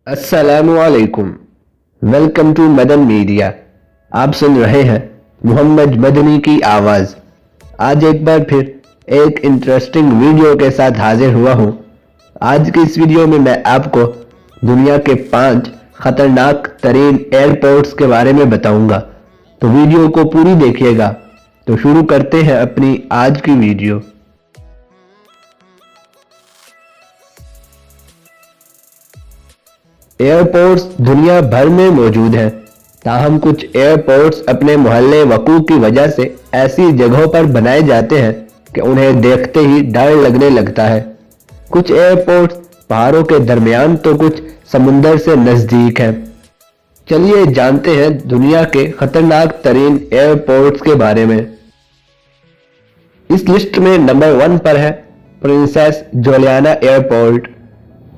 अस्सलामुअलैकुम। Welcome to Madan media. आप सुन रहे हैं मोहम्मद मदनी की आवाज। आज एक बार फिर एक इंटरेस्टिंग वीडियो के साथ हाजिर हुआ हूं। आज की इस वीडियो में मैं आपको दुनिया के 5 खतरनाक तरीन एयरपोर्ट्स के बारे में बताऊंगा, तो वीडियो को पूरी देखिएगा। तो शुरू करते हैं अपनी आज की वीडियो। एयरपोर्ट्स दुनिया भर में मौजूद हैं, ताहम कुछ एयरपोर्ट्स अपने मोहल्ले वकूफ की वजह से ऐसी जगहों पर बनाए जाते हैं कि उन्हें देखते ही डर लगने लगता है। कुछ एयरपोर्ट्स पहाड़ों के दरमियान तो कुछ समुंदर से नजदीक हैं। चलिए जानते हैं दुनिया के खतरनाक तरीन एयरपोर्ट्स के बारे में। इस लिस्ट में नंबर 1 पर है princess Juliana airport.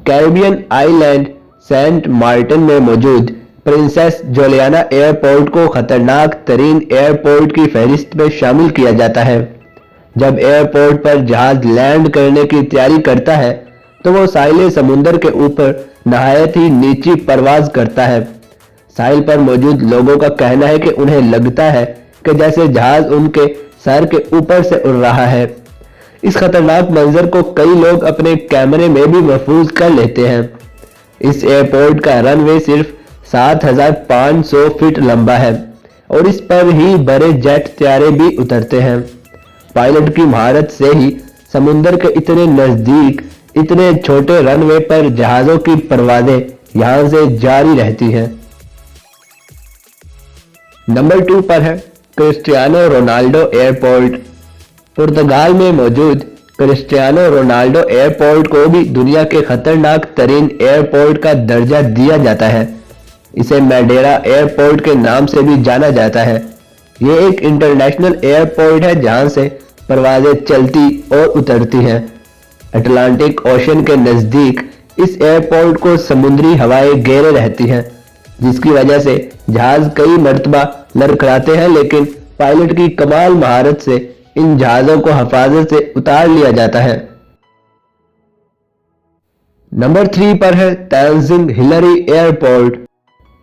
Caribbean island Saint Martin में मौजूद प्रिंसेस जुलियाना एयरपोर्ट को खतरनाक तरीन एयरपोर्ट की फहरिस्त में शामिल किया जाता है। जब एयरपोर्ट पर जहाज लैंड करने की तैयारी करता है तो वो साहिल समुंदर के ऊपर नहायत ही नीची परवाज करता है। साहिल पर मौजूद लोगों का कहना है कि उन्हें लगता है कि जैसे जहाज उनके सर के ऊपर से उड़ रहा है। इस खतरनाक मंजर को कई लोग अपने कैमरे में भी महफूज कर लेते हैं। इस एयरपोर्ट का रनवे सिर्फ 7500 फीट लंबा है और इस पर ही बड़े जेट तैयारे भी उतरते हैं। पायलट की महारत से ही समुंदर के इतने नजदीक इतने छोटे रनवे पर जहाजों की परवाजें यहां से जारी रहती हैं। नंबर 2 पर है क्रिस्टियानो रोनाल्डो एयरपोर्ट। पुर्तगाल में मौजूद क्रिस्टियानो रोनाल्डो एयरपोर्ट को भी दुनिया के खतरनाक तरीन एयरपोर्ट का दर्जा दिया जाता है। इसे मैडेरा एयरपोर्ट के नाम से भी जाना जाता है। ये एक इंटरनेशनल एयरपोर्ट है जहां से परवाजें चलती और उतरती हैं। अटलांटिक ओशन के नजदीक इस एयरपोर्ट को समुद्री हवाएं घेरे रहती हैं, जिसकी वजह से जहाज कई मर्तबा लड़खड़ाते हैं, लेकिन पायलट की कमाल महारत से इन जहाजों को हिफाजत से उतार लिया जाता है। नंबर 3 पर है तेंजिंग हिलरी एयरपोर्ट।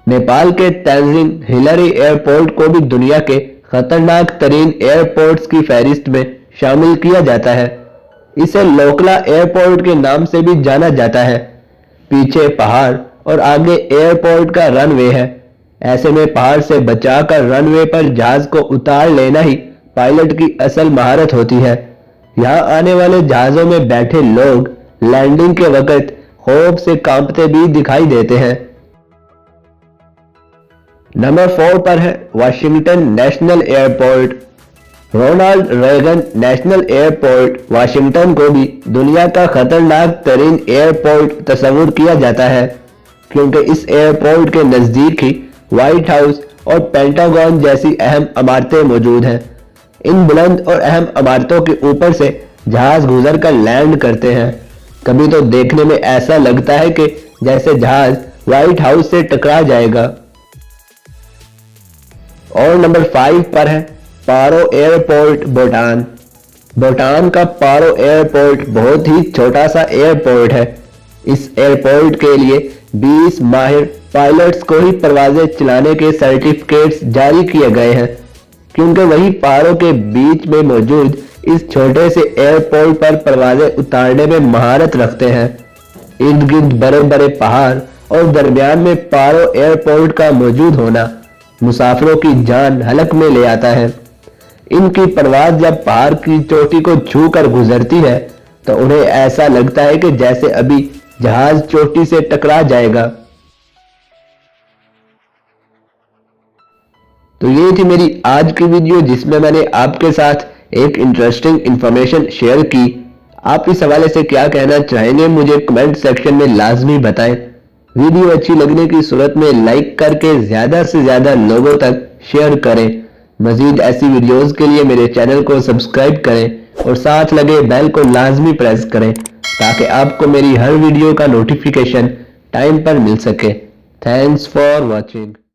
नेपाल के तेंजिंग हिलरी एयरपोर्ट को भी दुनिया के खतरनाक तरीन एयरपोर्ट्स की फहरिस्त में शामिल किया जाता है। इसे लोकला एयरपोर्ट के नाम से भी जाना जाता है। पीछे पहाड़ और आगे एयरपोर्ट का रनवे है। ऐसे में पहाड़ से बचाकर रनवे पर जहाज को उतार लेना ही पायलट की असल महारत होती है। यहां आने वाले जहाजों में बैठे लोग लैंडिंग के वक्त खौफ से कांपते भी दिखाई देते हैं। नंबर 4 पर है Washington national airport. Ronald Reagan national airport Washington को भी दुनिया का खतरनाक तरीन एयरपोर्ट तस्वुर किया जाता है, क्योंकि इस एयरपोर्ट के नजदीक ही व्हाइट हाउस और पेंटागन जैसी अहम इमारतें मौजूद हैं। इन बुलंद और अहम इमारतों के ऊपर से जहाज गुजर कर लैंड करते हैं। कभी तो देखने में ऐसा लगता है कि जैसे जहाज व्हाइट हाउस से टकरा जाएगा। और नंबर 5 पर है पारो एयरपोर्ट भूटान। भूटान का पारो एयरपोर्ट बहुत ही छोटा सा एयरपोर्ट है। इस एयरपोर्ट के लिए 20 माहिर पायलट्स को ही परवाजें चलाने के सर्टिफिकेट्स जारी किए गए हैं, क्योंकि वही पहाड़ों के बीच में मौजूद इस छोटे से एयरपोर्ट पर परवाजें उतारने में महारत रखते हैं। इर्द गिर्द बड़े बड़े पहाड़ और दरमियान में पारो एयरपोर्ट का मौजूद होना मुसाफिरों की जान हलक में ले आता है। इनकी परवाज जब पहाड़ की चोटी को छू कर गुजरती है तो उन्हें ऐसा लगता है कि जैसे अभी जहाज चोटी से टकरा जाएगा। तो ये थी मेरी आज की वीडियो, जिसमें मैंने आपके साथ एक इंटरेस्टिंग इंफॉर्मेशन शेयर की। आप इस हवाले से क्या कहना चाहेंगे मुझे कमेंट सेक्शन में लाजमी बताएं। वीडियो अच्छी लगने की सूरत में लाइक करके ज्यादा से ज्यादा लोगों तक शेयर करें। मजीद ऐसी वीडियोस के लिए मेरे चैनल को सब्सक्राइब करें और साथ लगे बेल को लाजमी प्रेस करें, ताकि आपको मेरी हर वीडियो का नोटिफिकेशन टाइम पर मिल सके। Thanks for watching.